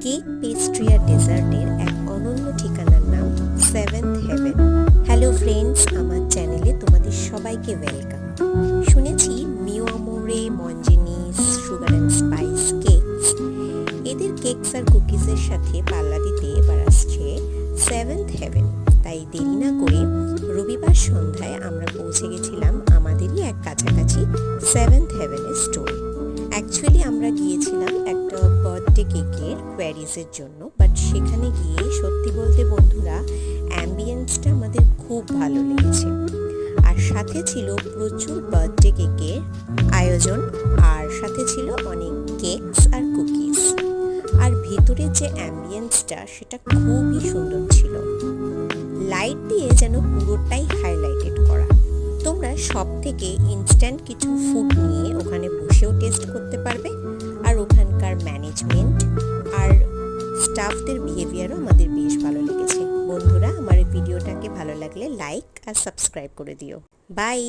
Cake, pastry আর ডেজার্টের এক অনন্য ঠিকানার নাম সেভেন্থ হেভেন। হ্যালো ফ্রেন্ডস, আমার চ্যানেলে তোমাদের সবাইকে ওয়েলকাম। শুনেছি মিও Amore, মঞ্জেনিস, sugar and spice cakes, এদের কেকস আর কুকিজের সাথে পাল্লা দিতে এবার আসছে সেভেন্থ হেভেন। তাই দেরি না করে রবিবার সন্ধ্যায় আমরা পৌঁছে গেছিলাম আমাদেরই এক কাছাকাছি সেভেন্থ হেভেনের স্টোরে। অ্যাকচুয়ালি আমরা গিয়েছিলাম একটা বার্থডে কেকের কোয়ারিজের জন্য, বাট সেখানে গিয়ে সত্যি বলতে বন্ধুরা, অ্যাম্বিয়েন্সটা আমাদের খুব ভালো লেগেছে। আর সাথে ছিল প্রচুর বার্থডে কেকের আয়োজন, আর সাথে ছিল অনেক কেকস আর কুকিজ। আর ভেতরে যে অ্যাম্বিয়েন্সটা সেটা খুবই সুন্দর ছিল, লাইট দিয়ে যেন পুরোটাই হাইলাইটেড করা। তোমরা সব থেকে ইনস্ট্যান্ট কিছু ফুড নিয়ে ওখানে বসেও টেস্ট করতে পারবে। আর ওখানকার ম্যানেজমেন্ট আর স্টাফদের বিহেভিয়ারও আমাদের বেশ ভালো লেগেছে। বন্ধুরা, আমার ভিডিওটাকে ভালো লাগলে লাইক আর সাবস্ক্রাইব করে দিও। বাই।